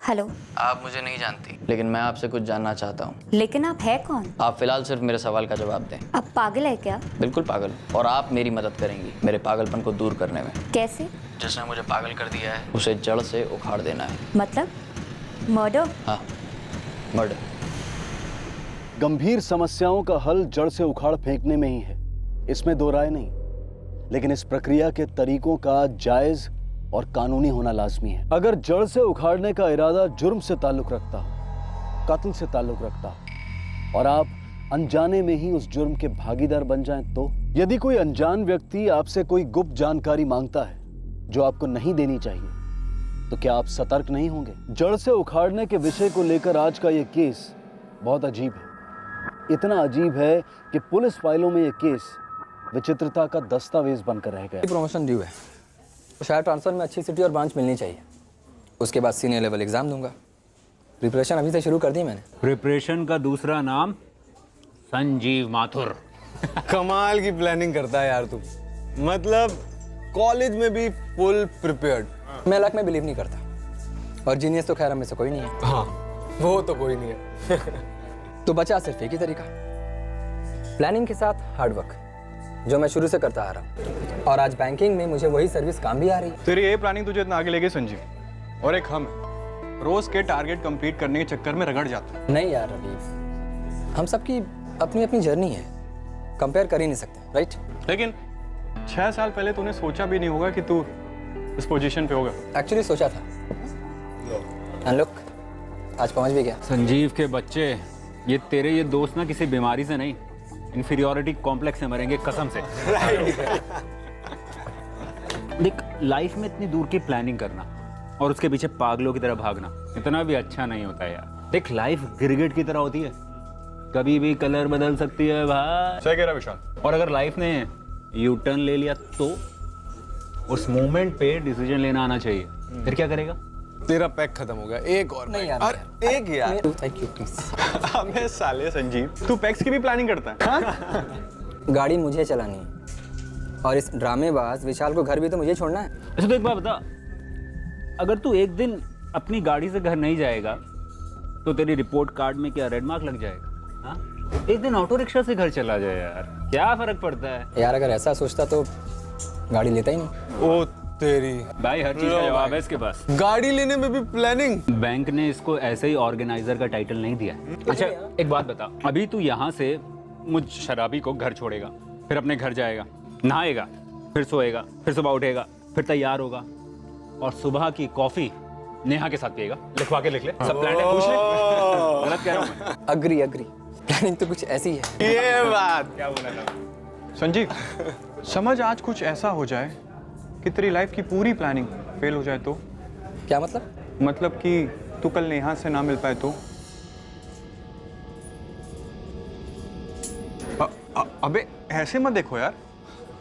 Hello. आप मुझे नहीं जानती, लेकिन मैं आपसे कुछ जानना चाहता हूँ। लेकिन आप है कौन? आप फिलहाल सिर्फ मेरे सवाल का जवाब दें। आप पागल है क्या? बिल्कुल पागल, और आप मेरी मदद करेंगी मेरे पागलपन को दूर करने में। कैसे? जिसने मुझे पागल कर दिया है उसे जड़ से उखाड़ देना है। मतलब मर्डर? हाँ, मर्डर। गंभीर समस्याओं का हल जड़ से उखाड़ फेंकने में ही है, इसमें दो राय नहीं। लेकिन इस प्रक्रिया के तरीकों का जायज और कानूनी होना लाजमी है। अगर जड़ से उखाड़ने का इरादा जुर्म से ताल्लुक रखता हो, कत्ल से ताल्लुक रखता हो, और आप अनजाने में ही उस जुर्म के भागीदार बन जाएं, तो यदि कोई अनजान व्यक्ति आपसे कोई गुप्त जानकारी मांगता है जो आपको नहीं देनी चाहिए, तो क्या आप सतर्क नहीं होंगे? जड़ से उखाड़ने के विषय को लेकर आज का यह केस बहुत अजीब है। इतना अजीब है कि पुलिस फाइलों में यह केस विचित्रता का दस्तावेज बनकर रह गया। प्रमोशन ड्यू है, तो शायद ट्रांसफर में अच्छी सिटी और ब्रांच मिलनी चाहिए। उसके बाद सीनियर लेवल एग्जाम दूंगा। प्रिपरेशन अभी से शुरू कर दी मैंने। प्रिपरेशन का दूसरा नाम संजीव माथुर। कमाल की प्लानिंग करता है यार तू। मतलब कॉलेज में भी फुल प्रिपेयर्ड। मैं लक में बिलीव नहीं करता, और जीनियस तो खैर हम में से कोई नहीं है। हाँ, वो तो कोई नहीं है। तो बचा सिर्फ एक ही तरीका, प्लानिंग के साथ हार्ड वर्क, जो मैं शुरू से करता आ रहा हूँ। और आज बैंकिंग में मुझे वही सर्विस काम भी आ रही है। तेरी ये प्लानिंग तुझे इतना आगे लेके संजीव, और एक हम रोज के टारगेट कंप्लीट करने के चक्कर में रगड़ जाता है। नहीं यार रवि, हम सबकी अपनी अपनी जर्नी है, कंपेयर कर ही नहीं सकते, राइट? लेकिन 6 साल पहले तूने सोचा भी नहीं होगा कि तू इस पोजीशन पे होगा। एक्चुअली सोचा था, एंड लुक, आज पहुंच भी गया। संजीव के बच्चे, ये तेरे ये दोस्त ना किसी बीमारी से नहीं, इंफीरियोरिटी कॉम्प्लेक्स से मरेंगे कसम से। देख, लाइफ में इतनी दूर की प्लानिंग करना और उसके पीछे पागलों की तरह भागना इतना भी अच्छा नहीं होता यार। देख, लाइफ गिरगिट की तरह होती है, कभी भी कलर बदल सकती है भाई। सही कह रहा विशाल। और अगर लाइफ ने यू टर्न ले लिया तो उस मोमेंट पे डिसीजन लेना आना चाहिए। फिर क्या करेगा? तेरा पैक खत्म हो गया, एक और नहीं पैक। यार, और एक यार। Thank you please. अबे साले संजीव, तू पैक्स की भी प्लानिंग करता है? हाँ? गाड़ी मुझे चलानी है, और इस ड्रामेबाज विशाल को घर भी तो मुझे छोड़ना है। अच्छा तो एक बात बता, अगर तू एक दिन अपनी गाड़ी से घर नहीं जाएगा तो तेरी रिपोर्ट कार्ड में क्या रेड मार्क लग जाएगा? हाँ? एक दिन ऑटो रिक्शा से घर चला जाए यार, क्या फर्क पड़ता है? यार अगर ऐसा सोचता तो गाड़ी लेता ही नहीं। ओ तेरी भाई, हर चीज का जवाब है इसके पास। गाड़ी लेने में भी प्लानिंग। बैंक ने इसको ऐसे ही ऑर्गेनाइजर का टाइटल नहीं दिया। अच्छा एक बात बता, अभी तू यहाँ से मुझ शराबी को घर छोड़ेगा, फिर अपने घर जाएगा, नहाएगा, फिर सोएगा, फिर सुबह उठेगा, फिर तैयार होगा, और सुबह की कॉफी नेहा के साथ पिएगा। लिखवा के लिख ले, सब प्लान है, पूछ ले। गलत कह रहा हूँ मैं? अग्री प्लानिंग तो कुछ ऐसी है। ये बात क्या बोला था संजीव? समझ आज कुछ ऐसा हो जाए कि तेरी लाइफ की पूरी प्लानिंग फेल हो जाए तो? क्या मतलब? मतलब कि तू कल नेहा से ना मिल पाए तो? अबे ऐसे मत देखो यार।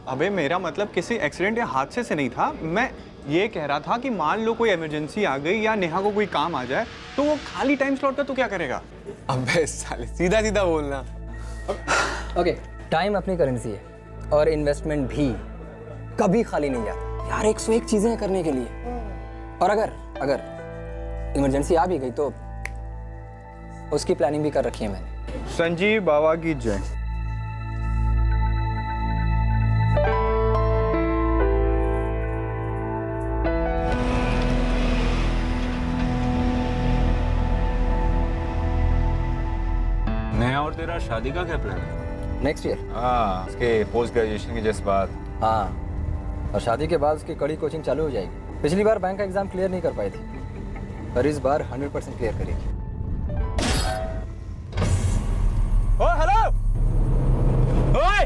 अबे मेरा मतलब किसी एक्सीडेंट या हादसे से नहीं था। मैं ये कह रहा था कि मान लो कोई इमरजेंसी आ गई या नेहा को कोई काम आ जाए तो वो खाली टाइम स्लॉट का तू क्या करेगा? अबे साले, सीधा सीधा बोलना। ओके, टाइम अपनी करेंसी है, और इन्वेस्टमेंट भी कभी खाली नहीं जाता यार। 101 चीजें हैं करने के लिए, और अगर इमरजेंसी आ भी गई तो उसकी प्लानिंग भी कर रखी है मैंने। संजीव बाबा की जय। नेहा और तेरा शादी का क्या प्लान है? Next year. हाँ, उसके पोस्ट ग्रेजुएशन की जस्ट बात। हाँ, और शादी के बाद उसकी कड़ी कोचिंग चालू हो जाएगी। पिछली बार बैंक का एग्जाम क्लियर नहीं कर पाई थी, पर इस बार 100% क्लियर करेगी। ओ हेलो, ओए,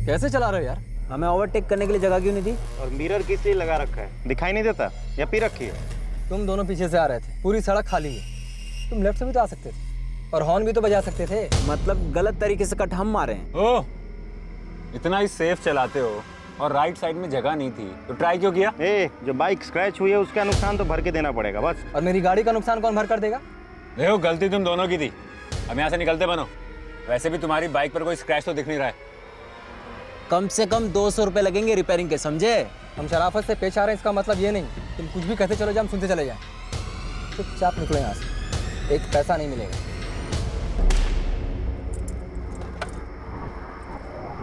कैसे चला रहे हो यार? हमें ओवरटेक करने के लिए जगह क्यों नहीं थी? और मिरर किस लिए लगा रखा है? दिखाई नहीं देता या पी रखी है? तुम दोनों पीछे से आ रहे थे, पूरी सड़क खाली है, तुम लेफ्ट से भी तो आ सकते थे, और हॉर्न भी तो बजा सकते थे। मतलब गलत तरीके से कट हम मारे हैं। ओह, इतना ही सेफ चलाते हो और राइट साइड में जगह नहीं थी तो ट्राई क्यों किया? जो बाइक स्क्रैच हुई है उसका नुकसान तो भर के देना पड़ेगा बस। और मेरी गाड़ी का नुकसान कौन भर कर देगा? देखो, गलती तुम दोनों की थी। अब यहाँ से निकलते बनो। वैसे भी तुम्हारी बाइक पर कोई स्क्रैच तो दिख नहीं रहा है। कम से कम 200 रुपए लगेंगे रिपेयरिंग के, समझे? हम शराफत से पेश आ रहे हैं, इसका मतलब ये नहीं तुम कुछ भी कहते चलो जाए, हम सुनते चले जाएं। चुपचाप निकलो यहाँ से, एक पैसा नहीं मिलेगा।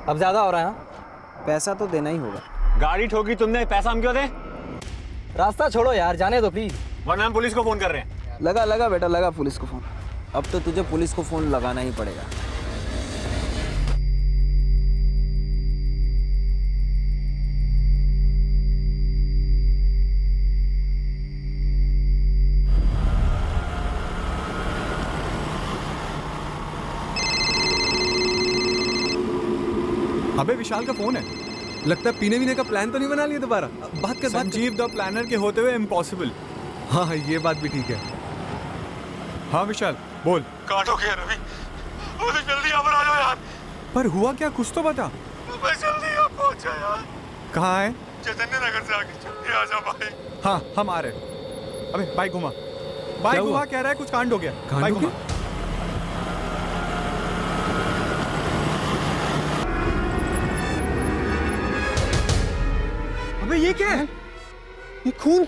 अब ज्यादा हो रहा है। हाँ? पैसा तो देना ही होगा। गाड़ी ठोकी तुमने, पैसा हम क्यों दें? रास्ता छोड़ो यार, जाने दो प्लीज। वरना हम पुलिस को फोन कर रहे हैं। लगा बेटा, लगा पुलिस को फोन। अब तो तुझे पुलिस को फोन लगाना ही पड़ेगा। अबे विशाल का फोन है। लगता है पीने वीने का प्लान तो नहीं बना लिया दोबारा? बात कर। संजीव द प्लानर के होते हुए इम्पॉसिबल। हाँ ये बात भी ठीक है। हाँ विशाल बोल। काट हो गया रवि, जल्दी यहाँ पर आ जाओ यार। पर हुआ क्या, कुछ तो बता। बस जल्दी यहाँ पहुँचा यार। कहाँ है? चैतन्य नगर से आगे, जल्दी आ जा भाई। हाँ हम आ रहे हैं। अबे बाइक घुमा, बाइक घुमा। कह रहा है कुछ कांड हो गया। बाइक घुमा। अबे ये क्या है? ये खून,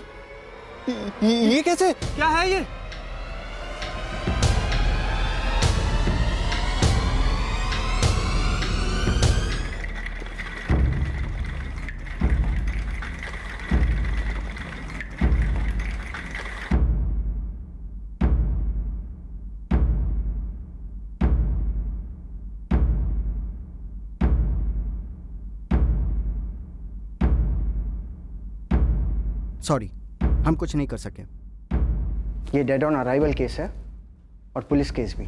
ये कैसे? क्या है ये? सॉरी, हम कुछ नहीं कर सके। ये डेड ऑन अराइवल केस है और पुलिस केस भी।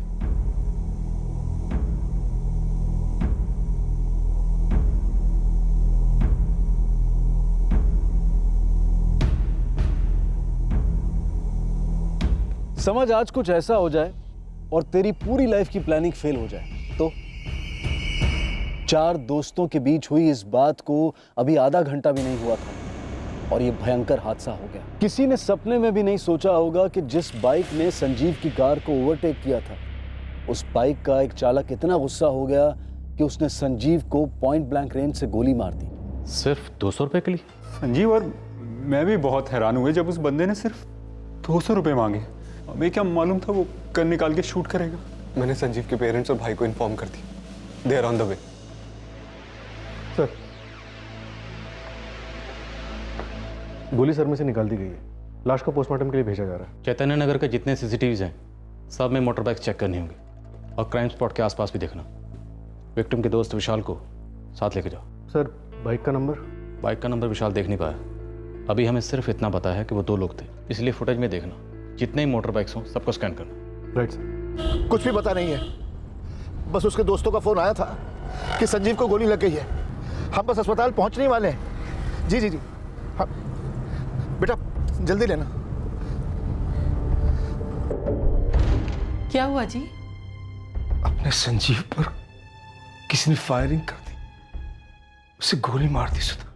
समझ आज कुछ ऐसा हो जाए और तेरी पूरी लाइफ की प्लानिंग फेल हो जाए तो? 4 दोस्तों के बीच हुई इस बात को अभी आधा घंटा भी नहीं हुआ था और ये भयंकर हादसा हो गया। किसी ने सपने में भी नहीं सोचा होगा कि जिस बाइक ने संजीव की कार को ओवरटेक किया था, उस बाइक का एक चालक इतना गुस्सा हो गया कि उसने संजीव को पॉइंट ब्लैंक रेंज से गोली मार दी। सिर्फ 200 रुपए के लिए? संजीव और मैं भी बहुत हैरान हुए जब उस बंदे ने सिर्फ 200 रुपए मांगे। हमें क्या मालूम था वो गन निकाल के शूट करेगा। मैंने संजीव के पेरेंट्स और भाई को इन्फॉर्म कर दी। They are on the way. Sir, गोली सर में से निकाल दी गई है। लाश को पोस्टमार्टम के लिए भेजा जा रहा है। चैतन्य नगर के जितने सीसीटीवीज हैं सब में मोटर बाइक चेक करनी होंगी और क्राइम स्पॉट के आसपास भी देखना। विक्टिम के दोस्त विशाल को साथ लेके जाओ। सर, बाइक का नंबर? बाइक का नंबर विशाल देख नहीं पाया। अभी हमें सिर्फ इतना पता है कि वो 2 लोग थे, इसलिए फुटेज में देखना। जितने ही मोटर बाइक्स हों सबको स्कैन करना। Right sir. कुछ भी पता नहीं है, बस उसके दोस्तों का फोन आया था कि संजीव को गोली लग गई है। हम बस अस्पताल पहुंचने वाले हैं। जी जी जी हाँ बेटा, जल्दी लेना। क्या हुआ जी? अपने संजीव पर किसी ने फायरिंग कर दी, उसे गोली मार दी। सुधा,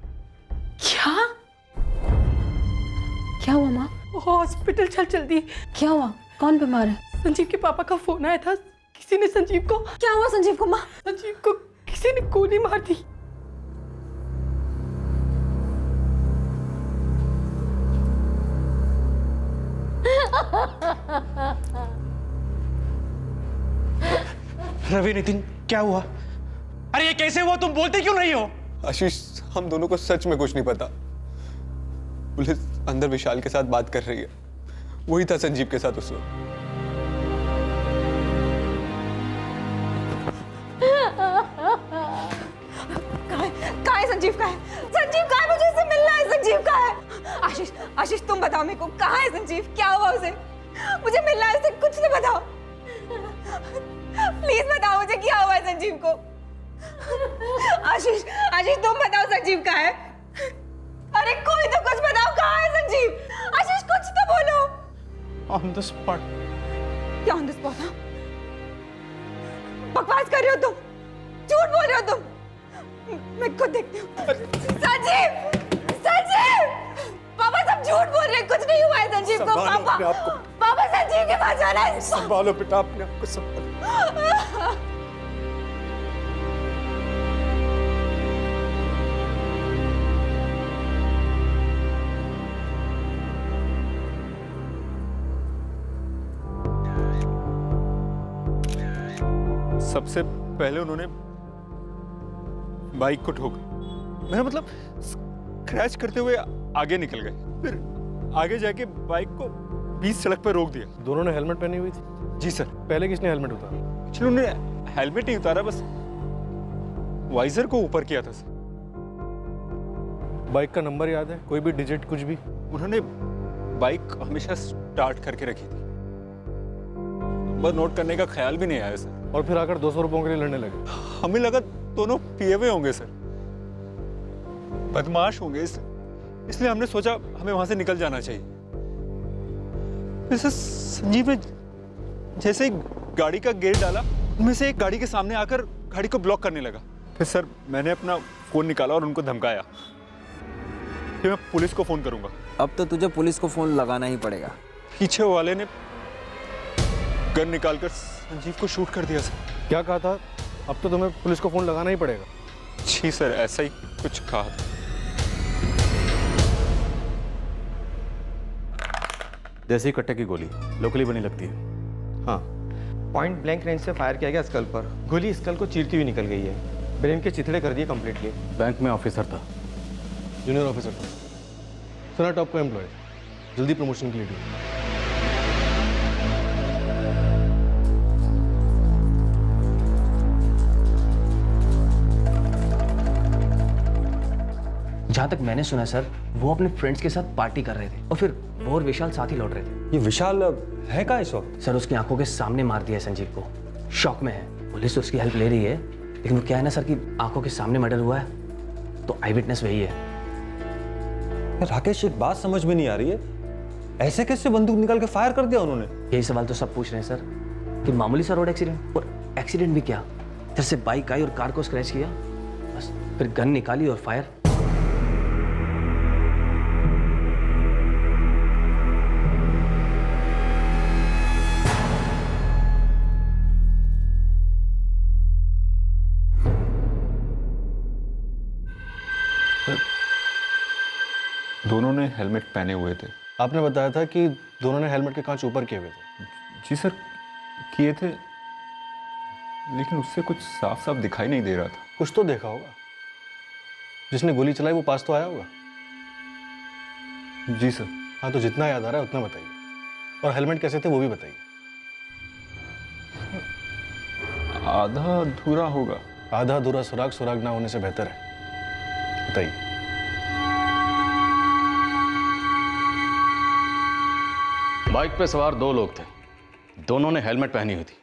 क्या हुआ माँ? हॉस्पिटल चल जल्दी। क्या हुआ? कौन बीमार है? संजीव के पापा का फोन आया था, किसी ने संजीव को। क्या हुआ संजीव को माँ? संजीव को किसी ने गोली मार दी। रवि, नितिन, क्या हुआ? अरे ये कैसे हुआ, तुम बोलते क्यों नहीं हो? आशीष, हम दोनों को सच में कुछ नहीं पता। पुलिस अंदर विशाल के साथ बात कर रही है। वही था संजीव के साथ उस वक्त। कहाँ है संजीव? का है संजीव? कहाँ है? मुझे उससे मिलना है। संजीव कहाँ है? आशीष, आशीष तुम बताओ मेरे को, कहाँ है संजीव? क्या हुआ उसे? मुझे मिलना है उससे, कुछ तो बताओ प्लीज बताओ मुझे क्या हुआ है संजीव को। आशीष, आशीष तुम बताओ संजीव कहाँ है? अरे कोई तो कुछ बताओ, कहाँ है संजीव? आशीष कुछ तो बोलो। On the spot. क्या ऑन द स्पॉट? बकवास कर रहे हो तुम, झूठ बोल रहे हो तुम। मैं खुद देखती हूँ। संजीव, संजीव, पापा सब झूठ बोल रहे हैं, कुछ नहीं हुआ है संजीव को। पापा, पापा संजीव के पास जाना है। संभालो बेटा अपने आप को, संभालो। सबसे पहले उन्होंने बाइक को ठोका, मेरा मतलब क्रैश करते हुए आगे निकल गए, फिर आगे जाके बाइक को बीच सड़क पर रोक दिया। दोनों ने हेलमेट पहनी हुई थी? जी सर। पहले किसने हेलमेट उतारा? एक्चुअली उन्होंने हेलमेट नहीं उतारा, बस वाइजर को ऊपर किया था सर। बाइक का नंबर याद है? कोई भी डिजिट कुछ भी? उन्होंने बाइक हमेशा स्टार्ट करके रखी थी, बस नोट करने का ख्याल भी नहीं आया सर। और फिर आकर 200 रुपयों के लिए लड़ने लगे? हमें लगा दोनों पिए हुए होंगे सर, बदमाश होंगे, इसलिए हमने सोचा हमें वहां से निकल जाना चाहिए। फिर संजीव ने जैसे ही गाड़ी का गेयर डाला, उनमें से एक गाड़ी के सामने आकर गाड़ी को ब्लॉक करने लगा। फिर सर मैंने अपना फोन निकाला और उनको धमकाया कि मैं पुलिस को फोन करूंगा। अब तो तुझे पुलिस को फोन लगाना ही पड़ेगा। पीछे वाले ने गन निकालकर संजीव को शूट कर दिया सर। क्या कहा था? अब तो तुम्हें पुलिस को फोन लगाना ही पड़ेगा। जी सर, ऐसा ही कुछ कहा था। देसी कट्टे की गोली लोकली बनी लगती है। हाँ, पॉइंट ब्लैंक रेंज से फायर किया गया स्कल पर। गोली स्कल को चीरती हुई निकल गई है। ब्रेन के चिथड़े कर दिए कंप्लीटली। बैंक में ऑफिसर था, जूनियर ऑफिसर था, सुना टॉप का एम्प्लॉय, जल्दी प्रमोशन के लिए ढूंढ। जहाँ तक मैंने सुना सर, वो अपने फ्रेंड्स के साथ पार्टी कर रहे थे और फिर वो और विशाल साथ ही लौट रहे थे। ये विशाल है कहाँ इस वक्त? सर उसकी आंखों के सामने मार दिया है संजीव को, शॉक में है। पुलिस उसकी हेल्प ले रही है, लेकिन वो क्या है ना सर कि आंखों के सामने मर्डर हुआ है तो आई विटनेस वही है। राकेश, एक बात समझ में नहीं आ रही है, ऐसे कैसे बंदूक निकाल के फायर कर दिया उन्होंने? यही सवाल तो सब पूछ रहे हैं सर कि मामूली सा रोड एक्सीडेंट, और एक्सीडेंट भी क्या, इधर से बाइक आई और कार को स्क्रैच किया, बस फिर गन निकाली और फायर। दोनों ने हेलमेट पहने हुए थे। आपने बताया था कि दोनों ने हेलमेट के कांच ऊपर किए हुए थे। जी सर, किए थे, लेकिन उससे कुछ साफ साफ दिखाई नहीं दे रहा था। कुछ तो देखा होगा। जिसने गोली चलाई वो पास तो आया होगा। जी सर। हाँ, तो जितना याद आ रहा है उतना बताइए, और हेलमेट कैसे थे वो भी बताइए। आधा अधूरा होगा। आधा अधूरा सुराग सुराग ना होने से बेहतर है, बताइए। बाइक पे सवार 2 लोग थे, दोनों ने हेलमेट पहनी हुई थी।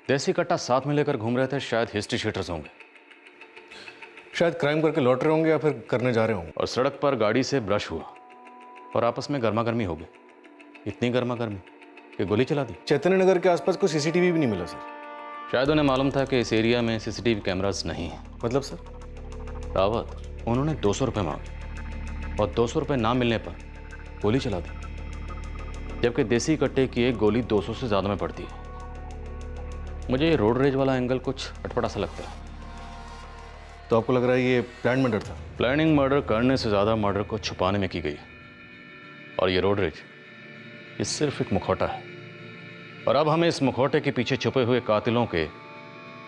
देसी कट्टा साथ में लेकर घूम रहे थे, शायद हिस्ट्री शीटर्स होंगे। शायद क्राइम करके लौट रहे होंगे या फिर करने जा रहे होंगे। और सड़क पर गाड़ी से ब्रश हुआ और आपस में गर्मा गर्मी हो गई। इतनी गर्मा गर्मी कि गोली चला दी। चैतन्य नगर के आसपास कोई सीसीटीवी भी नहीं मिला सर। शायद उन्हें मालूम था कि इस एरिया में सीसीटीवी कैमरास नहीं है। मतलब सर? रावत, उन्होंने 200 रुपये मांगे और 200 रुपये ना मिलने पर गोली चला दी, जबकि देसी कट्टे की एक गोली 200 से ज़्यादा में पड़ती है। मुझे ये रोड रेज वाला एंगल कुछ अटपटा सा लगता है। तो आपको लग रहा है ये प्लान मर्डर था? प्लानिंग मर्डर करने से ज़्यादा मर्डर को छुपाने में की गई। और ये रोड रेज, ये सिर्फ एक मुखौटा है, और अब हमें इस मुखौटे के पीछे छुपे हुए कातिलों के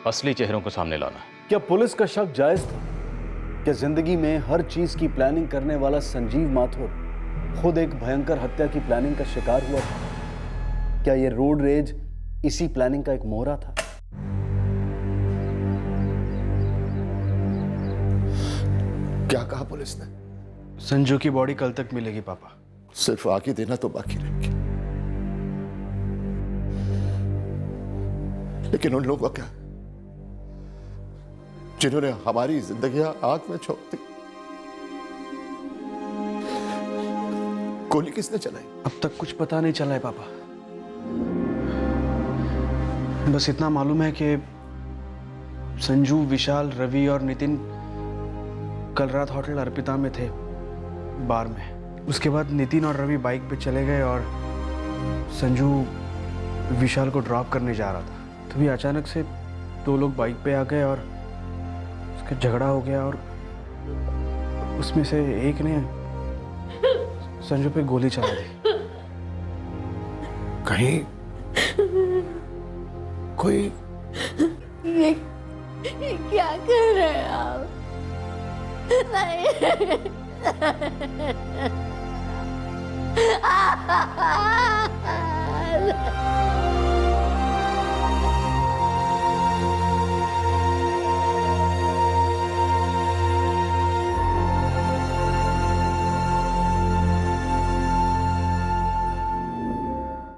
असली चेहरों को सामने लाना है। क्या पुलिस का शक जायज था? क्या जिंदगी में हर चीज की प्लानिंग करने वाला संजीव माथुर खुद एक भयंकर हत्या की प्लानिंग का शिकार हुआ था? क्या ये रोड रेज इसी प्लानिंग का एक मोहरा था? क्या कहा पुलिस ने? संजू की बॉडी कल तक मिलेगी पापा। सिर्फ आगे देना तो बाकी रह गया, लेकिन उन लोगों का क्या, जिन्होंने हमारी जिंदगियां आग में झोंक दी? गोली किसने चलाई? अब तक कुछ पता नहीं चला है पापा। बस इतना मालूम है कि संजू, विशाल, रवि और नितिन कल रात होटल अर्पिता में थे, बार में। उसके बाद नितिन और रवि बाइक पे चले गए और संजू विशाल को ड्रॉप करने जा रहा था। तभी अचानक से 2 लोग बाइक पे आ गए और उसका झगड़ा हो गया, और उसमें से एक ने संजू पे गोली चला दी। कहीं कोई ये क्या कर रहे हैं आप?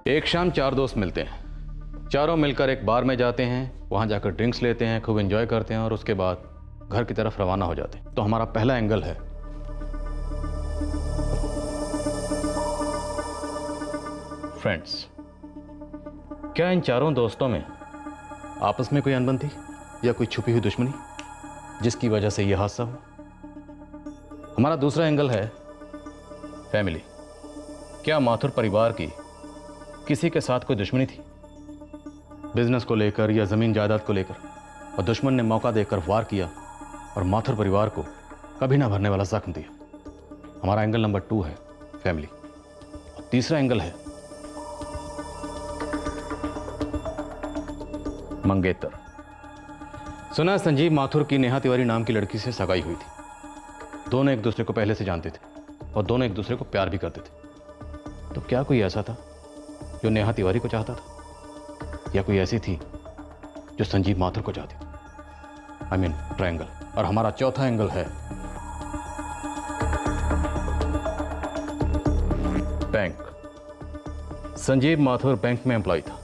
एक शाम 4 दोस्त मिलते हैं, चारों मिलकर एक बार में जाते हैं, वहां जाकर ड्रिंक्स लेते हैं, खूब एंजॉय करते हैं और उसके बाद घर की तरफ रवाना हो जाते हैं। तो हमारा पहला एंगल है फ्रेंड्स। क्या इन चारों दोस्तों में आपस में कोई अनबन थी या कोई छुपी हुई दुश्मनी जिसकी वजह से यह हादसा हुआ? हमारा दूसरा एंगल है फैमिली। क्या माथुर परिवार की किसी के साथ कोई दुश्मनी थी, बिजनेस को लेकर या जमीन जायदाद को लेकर, और दुश्मन ने मौका देकर वार किया और माथुर परिवार को कभी ना भरने वाला जख्म दिया? हमारा एंगल नंबर 2 है फैमिली। और तीसरा एंगल है मंगेतर। सुना संजीव माथुर की नेहा तिवारी नाम की लड़की से सगाई हुई थी। दोनों एक दूसरे को पहले से जानते थे और दोनों एक दूसरे को प्यार भी करते थे। तो क्या कोई ऐसा था जो नेहा तिवारी को चाहता था, या कोई ऐसी थी जो संजीव माथुर को चाहती थी? I mean triangle. और हमारा चौथा एंगल है बैंक। संजीव माथुर बैंक में एम्प्लॉय था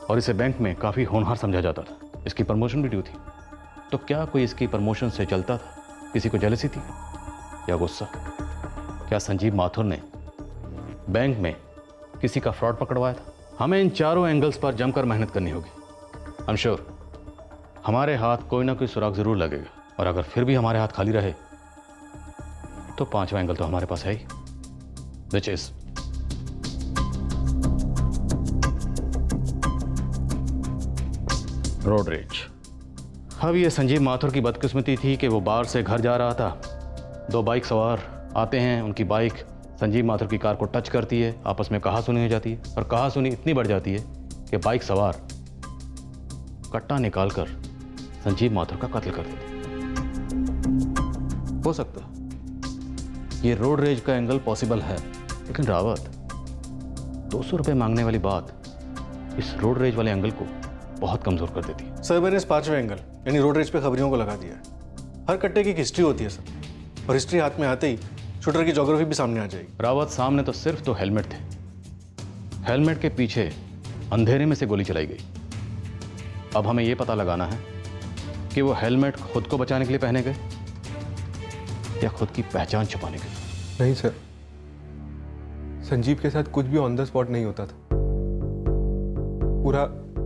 और इसे बैंक में काफी होनहार समझा जाता था। इसकी प्रमोशन भी ड्यू थी। तो क्या कोई इसकी प्रमोशन से चलता था? किसी को जेलसी थी या गुस्सा? क्या संजीव माथुर ने बैंक में किसी का फ्रॉड पकड़वाया था? हमें इन चारों एंगल्स पर जमकर मेहनत करनी होगी। आई एम श्योर हमारे हाथ कोई ना कोई सुराग जरूर लगेगा, और अगर फिर भी हमारे हाथ खाली रहे तो पांचवा एंगल तो हमारे पास है ही, विच इज रोड रेज। अब ये संजीव माथुर की बदकिस्मती थी कि वो बाहर से घर जा रहा था। 2 बाइक सवार आते हैं, उनकी बाइक संजीव माथुर की कार को टच करती है, आपस में कहासुनी हो जाती है, और कहासुनी इतनी बढ़ जाती है कि बाइक सवार कट्टा निकालकर संजीव माथुर का कत्ल कर देते। हो सकता है ये रोड रेज का एंगल पॉसिबल है, लेकिन रावत 200 रुपये मांगने वाली बात इस रोड रेज वाले एंगल को बहुत कमजोर कर देती है। सर मैंने इस 5वें एंगल यानी रोड रेज पे खबरियों को लगा दिया है। हर कट्टे की एक हिस्ट्री होती है सर, और हिस्ट्री हाथ में आते ही शूटर की ज्योग्राफी भी सामने आ जाएगी। रावत सामने तो सिर्फ 2 हेलमेट थे, हेलमेट के पीछे अंधेरे में से गोली चलाई गई। अब हमें यह पता लगाना है कि वो हेलमेट खुद को बचाने के लिए पहने गए या खुद की पहचान छुपाने के लिए। नहीं सर, संजीव के साथ कुछ भी ऑन द स्पॉट नहीं होता था। पूरा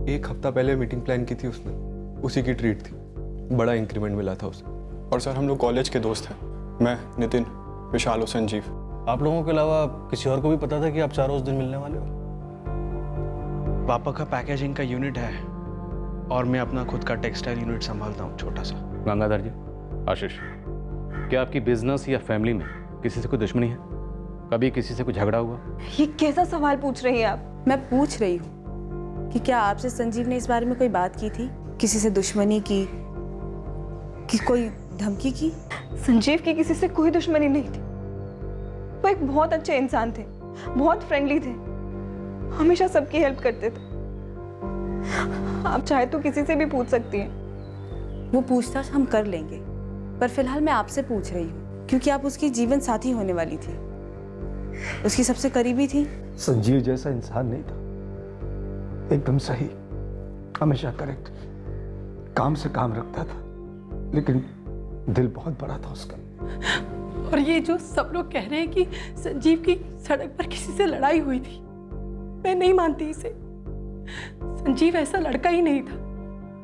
1 हफ्ता पहले मीटिंग प्लान की थी उसने, उसी की ट्रीट थी। बड़ा इंक्रीमेंट मिला था उसे। और सर हम लोग कॉलेज के दोस्त हैं, मैं, नितिन, विशाल और संजीव। आप लोगों के अलावा किसी और को भी पता था कि आप चारों उस दिन मिलने वाले हो? पापा का पैकेजिंग का यूनिट है और मैं अपना खुद का टेक्सटाइल यूनिट संभालता हूँ, छोटा सा। गंगाधर जी, आशीष, क्या आपकी बिजनेस या फैमिली में किसी से कोई दुश्मनी है? कभी किसी से कोई झगड़ा हुआ? ये कैसा सवाल पूछ रही हैं आप? मैं पूछ रही हूँ कि क्या आपसे संजीव ने इस बारे में कोई बात की थी? किसी से दुश्मनी की, कि कोई धमकी की? संजीव की किसी से कोई दुश्मनी नहीं थी। वो एक बहुत अच्छे इंसान थे, बहुत फ्रेंडली थे, हमेशा सबकी हेल्प करते थे। आप चाहे तो किसी से भी पूछ सकती हैं। वो पूछताछ हम कर लेंगे, पर फिलहाल मैं आपसे पूछ रही हूँ क्योंकि आप उसकी जीवन साथी होने वाली थी, उसकी सबसे करीबी थी। संजीव जैसा इंसान नहीं था, एकदम सही, हमेशा करेक्ट, काम से काम रखता था, लेकिन दिल बहुत बड़ा था उसका। और ये जो सब लोग कह रहे हैं कि संजीव की सड़क पर किसी से लड़ाई हुई थी, मैं नहीं मानती इसे। संजीव ऐसा लड़का ही नहीं था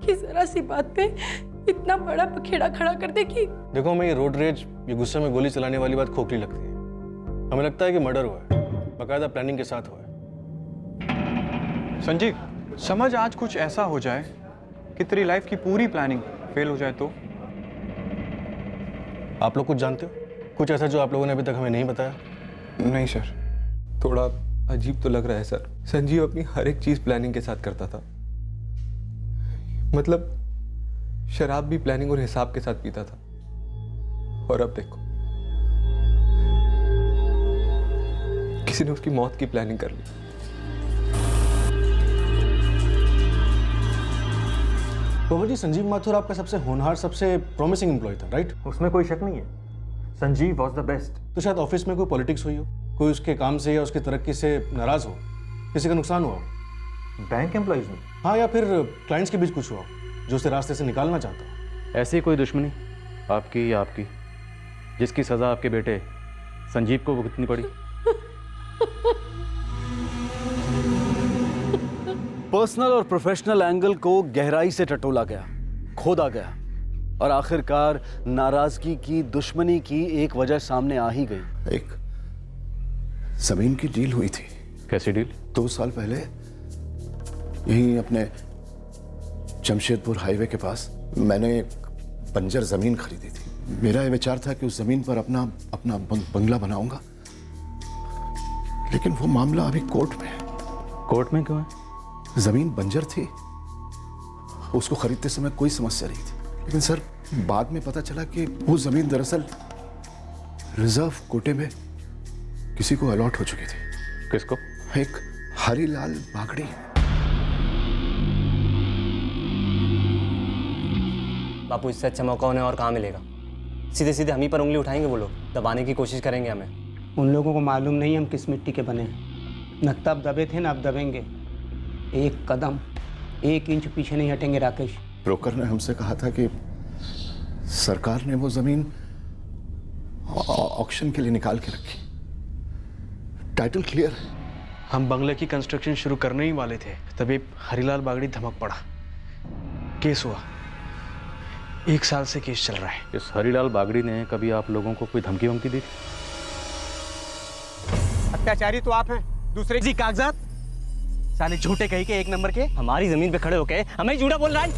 कि जरा सी बात पे इतना बड़ा पखेड़ा खड़ा कर दे कि। देखो, हमें ये रोड रेज, ये गुस्से में गोली चलाने वाली बात खोखली लगती है। हमें लगता है कि मर्डर हुआ है, बाकायदा प्लानिंग के साथ हुआ है। संजीव, समझ आज कुछ ऐसा हो जाए कि तेरी लाइफ की पूरी प्लानिंग फेल हो जाए तो? आप लोग कुछ जानते हो? कुछ ऐसा जो आप लोगों ने अभी तक हमें नहीं बताया? नहीं सर, थोड़ा अजीब तो लग रहा है सर। संजीव अपनी हर एक चीज प्लानिंग के साथ करता था। मतलब शराब भी प्लानिंग और हिसाब के साथ पीता था, और अब देखो किसी ने उसकी मौत की प्लानिंग कर ली। बाबा जी, संजीव माथुर आपका सबसे होनहार, सबसे प्रॉमिसिंग एम्प्लॉय था, राइट? उसमें कोई शक नहीं है, संजीव वॉज द बेस्ट। तो शायद ऑफिस में कोई पॉलिटिक्स हुई हो, कोई उसके काम से या उसकी तरक्की से नाराज हो, किसी का नुकसान हुआ हो। बैंक एम्प्लॉयज में? हाँ, या फिर क्लाइंट्स के बीच कुछ हुआ हो जो उसे रास्ते से निकालना चाहता हो। ऐसी कोई दुश्मनी आपकी या आपकी जिसकी सजा आपके बेटे संजीव को भुगतनी पड़ी? पर्सनल और प्रोफेशनल एंगल को गहराई से टटोला गया, खोदा गया, और आखिरकार नाराजगी की, दुश्मनी की एक वजह सामने आ ही गई। एक जमीन की डील हुई थी। कैसी डील? 2 साल पहले यहीं अपने जमशेदपुर हाईवे के पास मैंने एक बंजर जमीन खरीदी थी। मेरा यह विचार था कि उस जमीन पर अपना बंगला बनाऊंगा, लेकिन वो मामला अभी कोर्ट में है। कोर्ट में क्यों है? जमीन बंजर थी, उसको खरीदते समय कोई समस्या नहीं थी, लेकिन सर बाद में पता चला कि वो जमीन दरअसल रिजर्व कोटे में किसी को अलॉट हो चुकी थी। किसको? एक हरीलाल बागड़ी। बापू, इससे अच्छा मौका उन्हें और कहाँ मिलेगा? सीधे सीधे हम ही पर उंगली उठाएंगे वो लोग, दबाने की कोशिश करेंगे हमें। उन लोगों को मालूम नहीं हम किस मिट्टी के बने हैं। न तब दबे थे, न अब दबेंगे। एक कदम, 1 इंच पीछे नहीं हटेंगे राकेश। ब्रोकर ने हमसे कहा था कि सरकार ने वो जमीन ऑक्शन के लिए निकाल के रखी, टाइटल क्लियर है। हम बंगले की कंस्ट्रक्शन शुरू करने ही वाले थे, तभी हरीलाल बागड़ी धमक पड़ा। केस हुआ, 1 साल से केस चल रहा है। इस हरीलाल बागड़ी ने कभी आप लोगों को कोई धमकी वमकी दी? अत्याचारी तो आप हैं, दूसरे जी कागजात साले झूठे कही के 1 नंबर के। हमारी जमीन पे खड़े होके हमें झूठा बोल रहा है।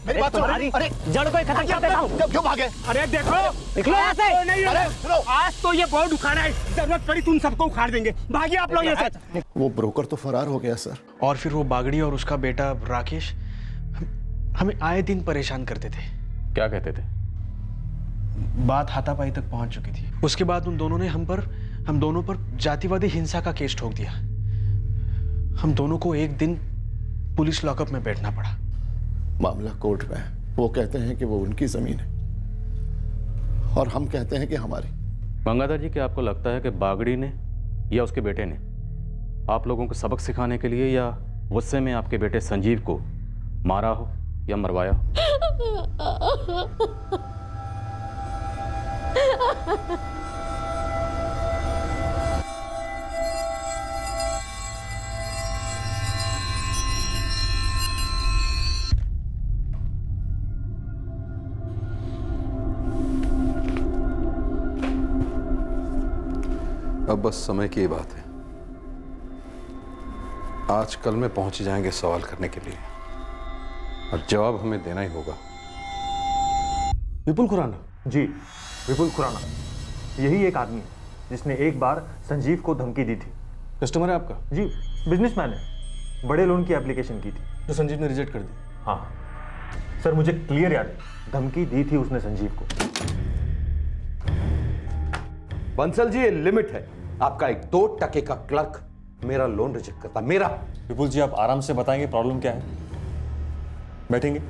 मेरी बात सुनो। अरे जड़ को खत्म कर देता हूँ। क्यों भागे? अरे देखो, निकलो यहाँ से। अरे सुनो, आज तो ये बोर्ड उखाड़ा है, जरूरत पड़ी तुम सबको उखाड़ देंगे। भागिए आप लोग यहाँ से। वो ब्रोकर तो फरार हो गया सर। और फिर वो बागड़ी और उसका बेटा राकेश हमें आए दिन परेशान करते थे। क्या कहते थे? बात हाथापाई तक पहुंच चुकी थी। उसके बाद उन दोनों ने हम दोनों पर जातिवादी हिंसा का केस ठोक दिया। हम दोनों को एक दिन पुलिस लॉकअप में बैठना पड़ा। मामला कोर्ट में है। वो कहते हैं कि वो उनकी जमीन है और हम कहते हैं कि हमारी। गंगाधर जी, क्या आपको लगता है कि बागड़ी ने या उसके बेटे ने आप लोगों को सबक सिखाने के लिए या गुस्से में आपके बेटे संजीव को मारा हो या मरवाया हो? अब बस समय की बात है। आज कल में पहुंच जाएंगे सवाल करने के लिए, और जवाब हमें देना ही होगा। विपुल खुराना? जी, विपुल खुराना। यही एक आदमी है जिसने एक बार संजीव को धमकी दी थी। कस्टमर है आपका? जी, बिजनेसमैन है। बड़े लोन की एप्लीकेशन की थी तो संजीव ने रिजेक्ट कर दी? हाँ सर, मुझे क्लियर याद है, धमकी दी थी उसने संजीव को। बंसल जी, ये लिमिट है। आपका एक 2% का क्लर्क मेरा लोन रिजेक्ट करता, मेरा। विपुल जी, आप आराम से बताएंगे प्रॉब्लम क्या है। बैठेंगे।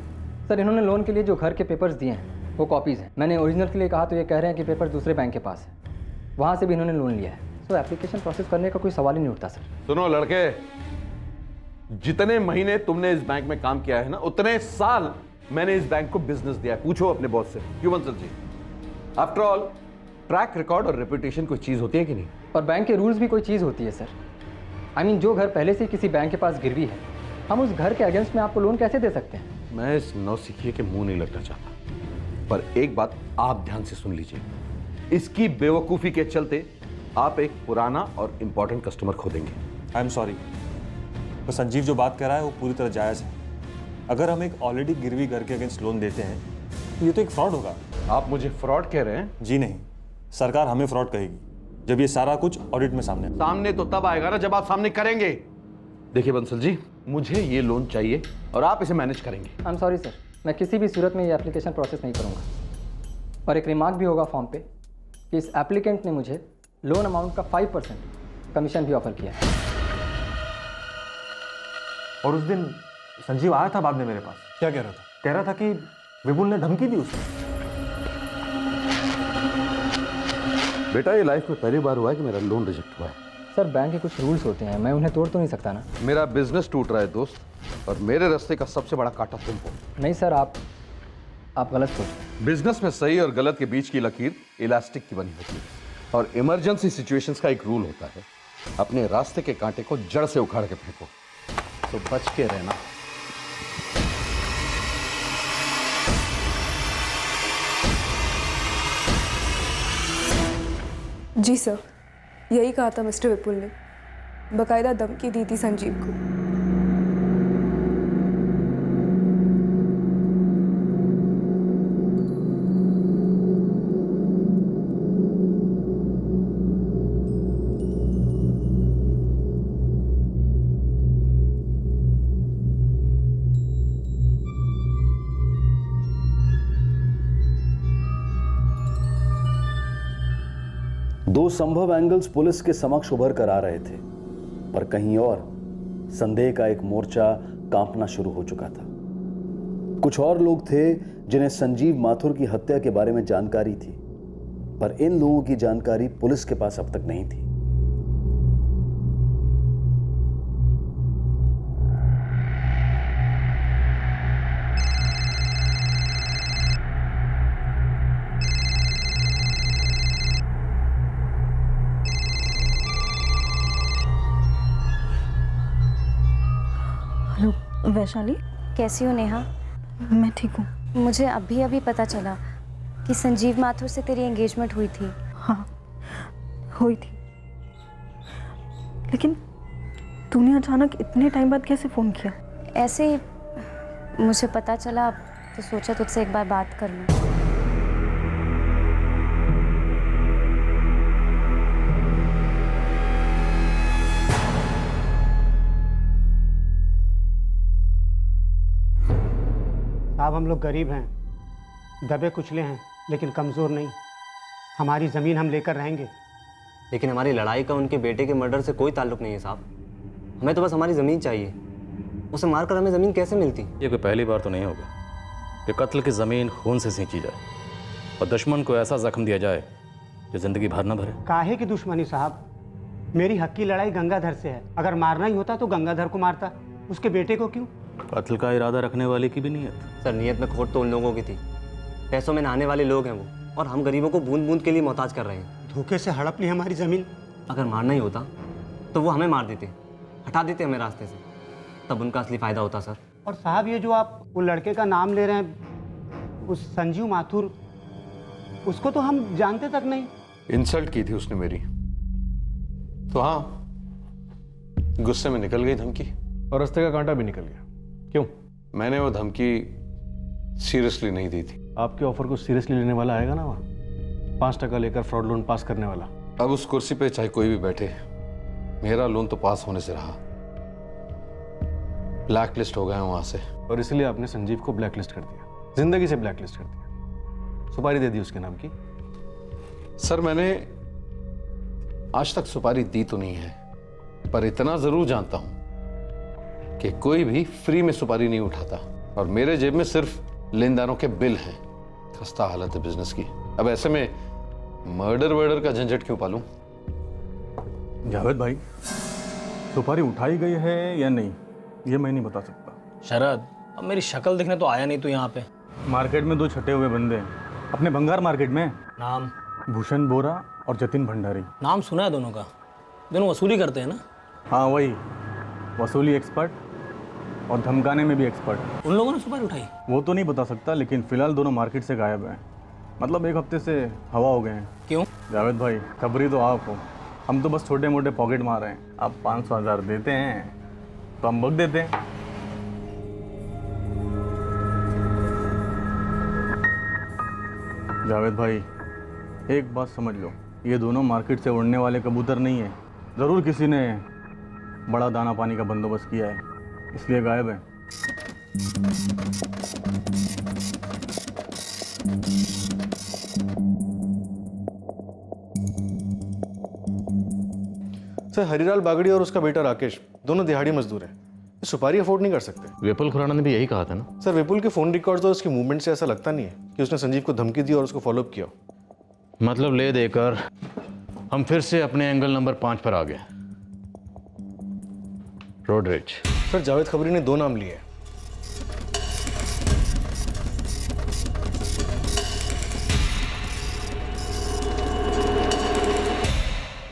सर, इन्होंने लोन के लिए जो घर के पेपर्स दिए हैं वो कॉपीज़ हैं। मैंने ओरिजिनल के लिए कहा तो ये कह रहे हैं कि पेपर दूसरे बैंक के पास है, वहाँ से भी इन्होंने लोन लिया है। तो एप्लीकेशन प्रोसेस करने का कोई सवाल ही नहीं उठता सर। सुनो लड़के, जितने महीने तुमने इस बैंक में काम किया है ना, उतने साल मैंने इस बैंक को बिजनेस दिया है। पूछो अपने बॉस से। क्यों Bansal ji? After all track record और रेपुटेशन कोई चीज होती है कि नहीं? और बैंक के रूल्स भी कोई चीज़ होती है सर। आई मीन, जो घर पहले से किसी बैंक के पास गिरवी है, हम उस घर के अगेंस्ट में आपको लोन कैसे दे सकते हैं? मैं इस नौसिखिए के मुंह नहीं लगना चाहता, पर एक बात आप ध्यान से सुन लीजिए। इसकी बेवकूफ़ी के चलते आप एक पुराना और इंपॉर्टेंट कस्टमर खो देंगे। आई एम सॉरी, तो संजीव जो बात कर रहा है वो पूरी तरह जायज़ है। अगर हम एक ऑलरेडी गिरवी घर के अगेंस्ट लोन देते हैं तो ये तो एक फ्रॉड होगा। आप मुझे फ्रॉड कह रहे हैं? जी नहीं, सरकार हमें फ्रॉड कहेगी जब ये सारा कुछ ऑडिट में सामने तो तब आएगा ना जब आप सामने करेंगे। देखिए बंसल जी, मुझे ये लोन चाहिए और आप इसे मैनेज करेंगे। आई एम सॉरी सर, मैं किसी भी सूरत में ये एप्लीकेशन प्रोसेस नहीं करूँगा। और एक रिमार्क भी होगा फॉर्म पे कि इस एप्लीकेंट ने मुझे लोन अमाउंट का 5% कमीशन भी ऑफर किया है। और उस दिन संजीव आया था बाद में मेरे पास। क्या कह रहा था? कह रहा था कि विपुल ने धमकी दी उसे। बेटा, ये लाइफ में पहली बार हुआ है कि मेरा लोन रिजेक्ट हुआ है। सर, बैंक के कुछ रूल्स होते हैं, मैं उन्हें तोड़ तो नहीं सकता ना। मेरा बिजनेस टूट रहा है दोस्त, और मेरे रास्ते का सबसे बड़ा कांटा तुम हो। नहीं सर, आप गलत सोच रहे हैं। बिजनेस में सही और गलत के बीच की लकीर इलास्टिक की बनी होती है, और इमरजेंसी सिचुएशंस का एक रूल होता है, अपने रास्ते के कांटे को जड़ से उखाड़ के फेंको। तो बच के रहना। जी सर, यही कहा था मिस्टर विपुल ने, बकायदा धमकी दी थी संजीव को। दो संभव एंगल्स पुलिस के समक्ष उभर कर आ रहे थे, पर कहीं और संदेह का एक मोर्चा कांपना शुरू हो चुका था। कुछ और लोग थे जिन्हें संजीव माथुर की हत्या के बारे में जानकारी थी, पर इन लोगों की जानकारी पुलिस के पास अब तक नहीं थी। हेलो वैशाली, कैसी हो नेहा? मैं ठीक हूँ। मुझे अभी अभी पता चला कि संजीव माथुर से तेरी एंगेजमेंट हुई थी। हाँ, हुई थी। लेकिन तूने अचानक इतने टाइम बाद कैसे फ़ोन किया? ऐसे ही मुझे पता चला तो सोचा तुझसे एक बार बात कर लूँ। साहब, हम लोग गरीब हैं, दबे कुचले हैं, लेकिन कमज़ोर नहीं। हमारी ज़मीन हम लेकर रहेंगे। लेकिन हमारी लड़ाई का उनके बेटे के मर्डर से कोई ताल्लुक नहीं है साहब। हमें तो बस हमारी ज़मीन चाहिए। उसे मारकर हमें ज़मीन कैसे मिलती? ये कोई पहली बार तो नहीं होगा कि कत्ल की ज़मीन खून से सींची जाए और दुश्मन को ऐसा जख्म दिया जाए जो ज़िंदगी भर न भरे। काहे की दुश्मनी साहब? मेरी हक की लड़ाई गंगाधर से है। अगर मारना ही होता तो गंगाधर को मारता, उसके बेटे को क्यों? कत्ल का इरादा रखने वाले की भी नीयत। सर, नीयत में खोट तो उन लोगों की थी। पैसों में नहाने वाले लोग हैं वो, और हम गरीबों को बूंद बूंद के लिए मोहताज कर रहे हैं। धोखे से हड़प ली हमारी ज़मीन। अगर मारना ही होता तो वो हमें मार देते, हटा देते हमें रास्ते से, तब उनका असली फ़ायदा होता सर। और साहब, ये जो आप वो लड़के का नाम ले रहे हैं, उस संजीव माथुर, उसको तो हम जानते तक नहीं। इंसल्ट की थी उसने मेरी, तो हाँ, गुस्से में निकल गई धमकी, और रास्ते का कांटा भी निकल गया। क्यों? मैंने वो धमकी सीरियसली नहीं दी थी। आपके ऑफर को सीरियसली लेने वाला आएगा ना वहाँ, 5% लेकर फ्रॉड लोन पास करने वाला। अब उस कुर्सी पे चाहे कोई भी बैठे, मेरा लोन तो पास होने से रहा। ब्लैक लिस्ट हो गया वहां से, और इसलिए आपने संजीव को ब्लैक लिस्ट कर दिया, जिंदगी से ब्लैक लिस्ट कर दिया। सुपारी दे दी उसके नाम की? सर, मैंने आज तक सुपारी दी तो नहीं है, पर इतना जरूर जानता हूं कि कोई भी फ्री में सुपारी नहीं उठाता, और मेरे जेब में सिर्फ लेनदारों के बिल हैं। खस्ता हालत है बिजनेस की। अब ऐसे में मर्डर वर्डर का झंझट क्यों पालूं? जावेद भाई, सुपारी उठाई गई है या नहीं, ये मैं नहीं बता सकता। शरद, अब मेरी शक्ल दिखने तो आया नहीं तू यहाँ पे। मार्केट में 2 छटे हुए बंदे हैं, अपने भंगार मार्केट में। नाम? भूषण बोरा और जतिन भंडारी। नाम सुना है दोनों का। दोनों वसूली करते हैं ना? हाँ वही, वसूली एक्सपर्ट और धमकाने में भी एक्सपर्ट। उन लोगों ने सुपारी उठाई? वो तो नहीं बता सकता, लेकिन फिलहाल दोनों मार्केट से गायब हैं। मतलब 1 हफ्ते से हवा हो गए हैं। क्यों? जावेद भाई, खबरी तो आप हो, हम तो बस छोटे मोटे पॉकेट मार रहे हैं। आप 500,000 देते हैं तो हम बक देते हैं। जावेद भाई, एक बात समझ लो, ये दोनों मार्केट से उड़ने वाले कबूतर नहीं है। ज़रूर किसी ने बड़ा दाना पानी का बंदोबस्त किया है, इसलिए गायब है। सर हरिलाल बागड़ी और उसका बेटा राकेश दोनों दिहाड़ी मजदूर हैं, सुपारी अफोर्ड नहीं कर सकते। विपुल खुराना ने भी यही कहा था ना। सर विपुल के फोन रिकॉर्ड्स और उसकी मूवमेंट से ऐसा लगता नहीं है कि उसने संजीव को धमकी दी और उसको फॉलोअप किया। मतलब ले देकर हम फिर से अपने एंगल नंबर 5 पर आ गए, रोडरिच। सर जावेद खबरी ने 2 नाम लिए हैं।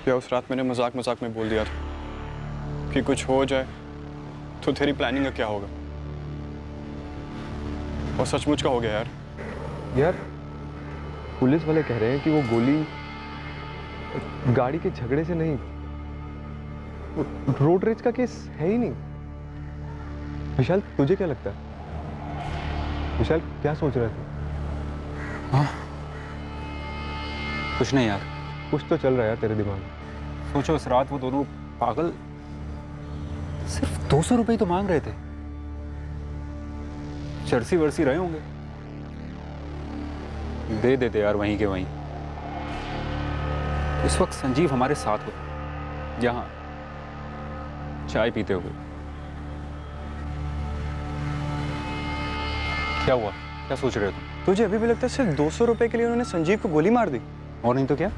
या उस रात मैंने मजाक मजाक में बोल दिया था कि कुछ हो जाए तो तेरी प्लानिंग का क्या होगा, और सचमुच का हो गया यार। यार पुलिस वाले कह रहे हैं कि वो गोली गाड़ी के झगड़े से नहीं, रोड रेज का केस है ही नहीं। विशाल तुझे क्या लगता है? विशाल क्या सोच रहे थे? हाँ कुछ नहीं यार, कुछ तो चल रहा है यार तेरे दिमाग में। सोचो इस रात वो दोनों पागल सिर्फ 200 रुपए तो मांग रहे थे, चरसी वर्सी रहे होंगे, दे देते यार वहीं के वहीं। इस वक्त संजीव हमारे साथ हो यहाँ चाय पीते हुए। क्या हुआ, क्या सोच रहे हो तुम? तुझे अभी भी लगता है सिर्फ 200 रुपए के लिए उन्होंने संजीव को गोली मार दी? और नहीं तो क्या।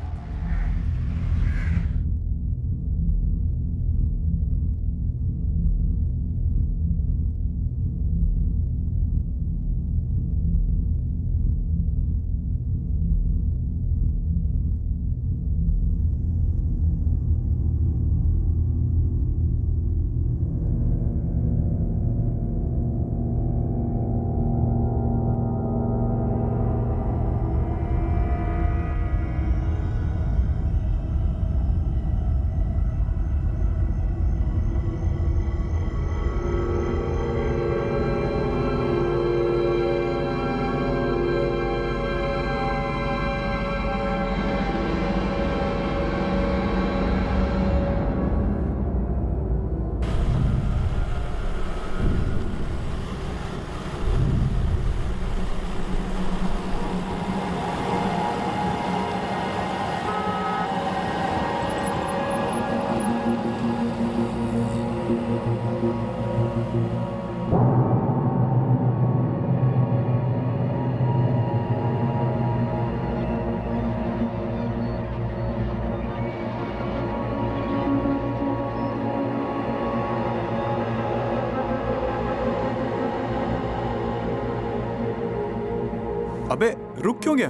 अबे रुक क्यों गया?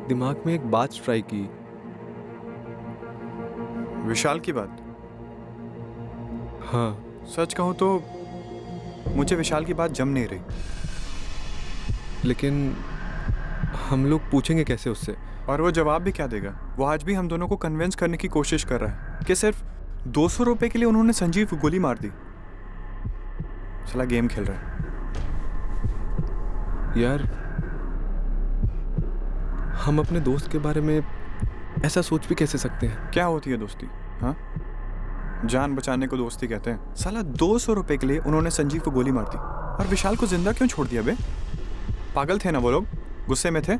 दिमाग में एक बात स्ट्राइक की। विशाल की बात? हाँ सच कहूं तो मुझे विशाल की बात जम नहीं रही। लेकिन हम लोग पूछेंगे कैसे उससे? और वो जवाब भी क्या देगा? वो आज भी हम दोनों को कन्विंस करने की कोशिश कर रहा है कि सिर्फ 200 रुपए के लिए उन्होंने संजीव को गोली मार दी। साला गेम खेल रहा है यार। हम अपने दोस्त के बारे में ऐसा सोच भी कैसे सकते हैं? क्या होती है दोस्ती? हाँ, जान बचाने को दोस्ती कहते हैं। साला 200 रुपए के लिए उन्होंने संजीव को गोली मार दी, और विशाल को जिंदा क्यों छोड़ दिया बे? पागल थे ना वो लोग? गुस्से में थे?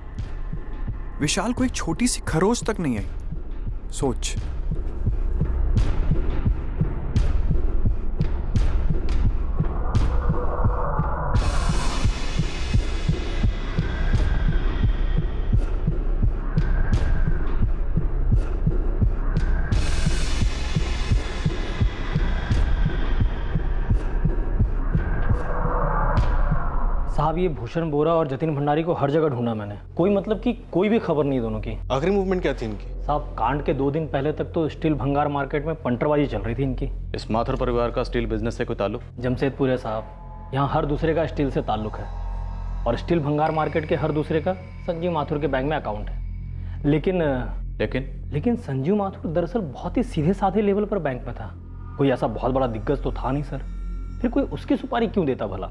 विशाल को एक छोटी सी खरोच तक नहीं आई। सोच। साहब ये भूषण बोरा और जतिन भंडारी को हर जगह ढूंढा मैंने, कोई मतलब कि कोई भी खबर नहीं दोनों की। आखिरी मूवमेंट क्या थी इनकी? साहब कांड के 2 दिन पहले तक तो स्टील भंगार मार्केट में पंटरबाजी चल रही थी इनकी। इस माथुर परिवार का स्टील बिजनेस से कोई ताल्लुक? जमशेदपुर है साहब, यहाँ हर दूसरे का स्टील से ताल्लुक है, और स्टील भंगार मार्केट के हर दूसरे का संजीव माथुर के बैंक में अकाउंट है। लेकिन संजीव माथुर दरअसल बहुत ही सीधे साधे लेवल पर बैंक में था, कोई ऐसा बहुत बड़ा दिग्गज तो था नहीं सर, फिर कोई उसकी सुपारी क्यों देता भला?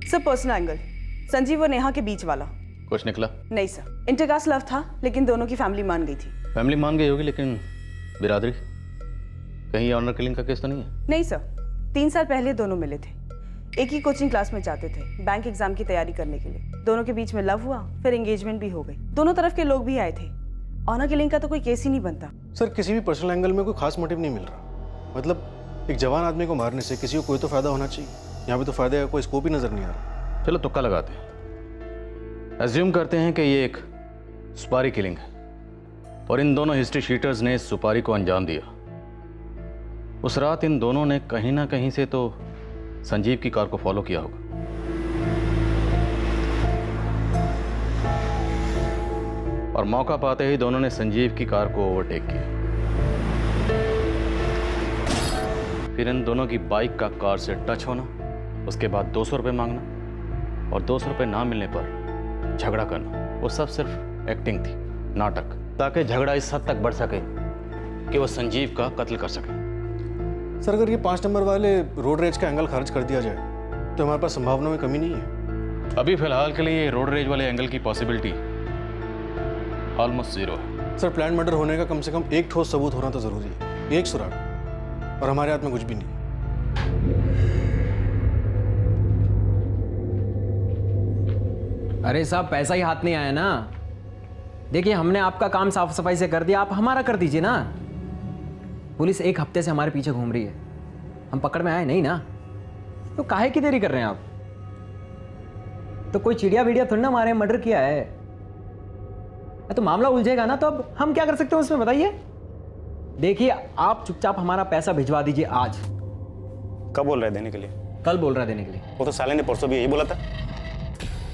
सर पर्सनल एंगल, संजीव और नेहा के बीच वाला। कुछ निकला? नहीं सर, इंटरकास्ट लव था, लेकिन दोनों की फैमिली मान गई थी। फैमिली मान गई होगी, लेकिन बिरादरी? कहीं ऑनर किलिंग का केस तो नहीं है? नहीं सर, 3 साल पहले दोनों मिले थे, एक ही कोचिंग क्लास में जाते थे बैंक एग्जाम की तैयारी करने के लिए। दोनों के बीच में लव हुआ, फिर एंगेजमेंट भी हो गई। दोनों तरफ के लोग भी आए थे। ऑनर किलिंग का तो कोई केस ही नहीं बनता। सर किसी भी पर्सनल एंगल में कोई खास मोटिव नहीं मिल रहा। मतलब एक जवान आदमी को मारने से किसी को कोई तो फायदा होना चाहिए। यहाँ पे तो फायदे का कोई स्कोप ही नजर नहीं आ रहा। चलो तुक्का लगाते हैं, एज्यूम करते हैं कि ये एक सुपारी किलिंग है और इन दोनों हिस्ट्री शीटर्स ने इस सुपारी को अंजाम दिया। उस रात इन दोनों ने कहीं ना कहीं से तो संजीव की कार को फॉलो किया होगा। और मौका पाते ही दोनों ने संजीव की कार को ओवरटेक किया। फिर इन दोनों की बाइक का कार से टच होना, उसके बाद 200 रुपये मांगना और 200 रुपये ना मिलने पर झगड़ा करना। वो सब सिर्फ एक्टिंग थी, नाटक, ताकि झगड़ा इस हद तक बढ़ सके कि वो संजीव का कत्ल कर सके। सर अगर ये 5 नंबर वाले रोड रेज का एंगल खारिज कर दिया जाए तो हमारे पास संभावना में कमी नहीं है। अभी फिलहाल के लिए रोड रेज वाले एंगल की पॉसिबिलिटी ऑलमोस्ट 0 है। सर प्लान मर्डर होने का कम से कम एक ठोस सबूत होना तो जरूरी है, एक सुराग, और हमारे हाथ में कुछ भी नहीं। अरे साहब पैसा ही हाथ नहीं आया ना। देखिए हमने आपका काम साफ सफाई से कर दिया, आप हमारा कर दीजिए ना। पुलिस 1 हफ्ते से हमारे पीछे घूम रही है, हम पकड़ में आए नहीं ना, तो काहे की देरी कर रहे हैं आप? तो कोई चिड़िया विड़िया थोड़ी ना मारे, मर्डर किया है तो मामला उलझेगा ना। तो अब हम क्या कर सकते हैं उसमें बताइए? देखिए आप चुपचाप हमारा पैसा भिजवा दीजिए आज। कब बोल रहा है देने के लिए? कल बोल रहा है देने के लिए। वो तो साले ने परसों भी यही बोला था।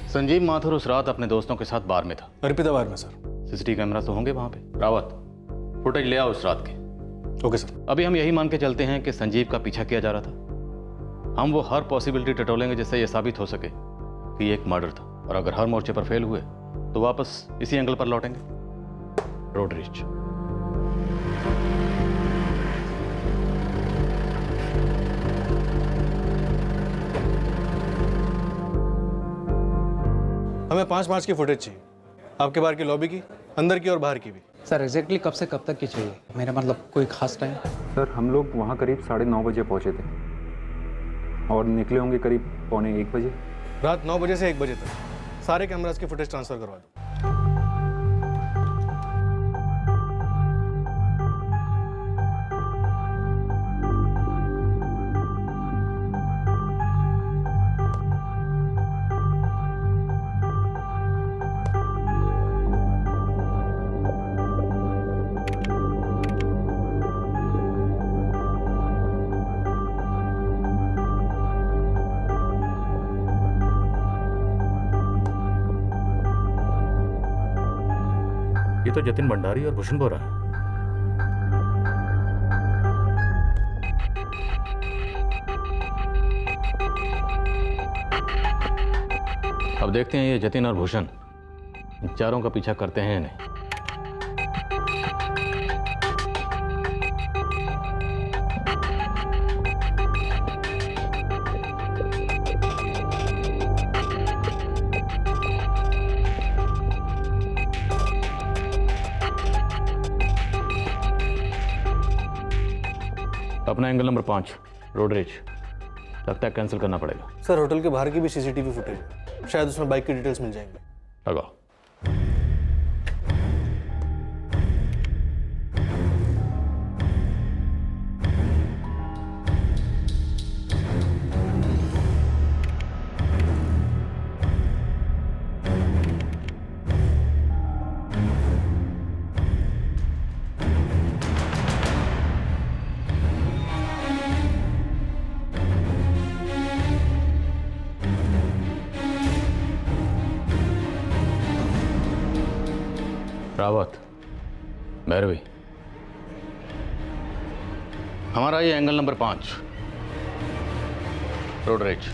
संजीव माथुर उस रात अपने दोस्तों के साथ बार में था। अर्पिता बार में सर। सीसीटीवी कैमरा तो होंगे वहां पे। रावत फुटेज ले आओ उस रात के। Okay sir. अभी हम यही मान के चलते हैं कि संजीव का पीछा किया जा रहा था। हम वो हर पॉसिबिलिटी टटोलेंगे जिससे यह साबित हो सके कि एक मर्डर था, और अगर हर मोर्चे पर फेल हुए तो वापस इसी एंगल पर लौटेंगे, रोड रेज। हमें 5 मार्च की फुटेज चाहिए, आपके बाहर की लॉबी की, अंदर की और बाहर की भी। सर एग्जैक्टली कब से कब तक की चाहिए? मेरा मतलब कोई खास टाइम? सर हम लोग वहाँ करीब 9:30 बजे पहुँचे थे और निकले होंगे करीब 1:45 बजे। रात 9 बजे से 1 बजे तक सारे कैमरास की फुटेज ट्रांसफर करवा दो। ये तो जतिन भंडारी और भूषण बोरा है। अब देखते हैं ये जतिन और भूषण इन चारों का पीछा करते हैं या नहीं। अपना एंगल नंबर 5 रोड रेज लगता है कैंसिल करना पड़ेगा। सर होटल के बाहर की भी सीसीटीवी फुटेज है, शायद उसमें बाइक की डिटेल्स मिल जाएंगी। लगाओ। रावत, भैरवी, हमारा ये एंगल नंबर 5 रोड रेज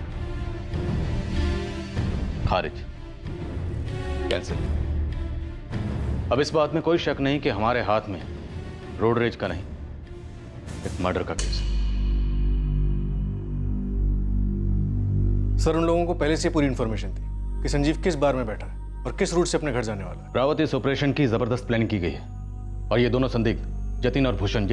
खारिज, कैंसिल। अब इस बात में कोई शक नहीं कि हमारे हाथ में रोड रेज का नहीं, एक मर्डर का केस है। सर उन लोगों को पहले से पूरी इंफॉर्मेशन थी कि संजीव किस बार में बैठा है और किस रूट से अपने घर जाने वाला है। रावत, इस ऑपरेशन की जबरदस्त प्लानिंग की गई है और ये दोनों संदिग्ध जतिन और भूषण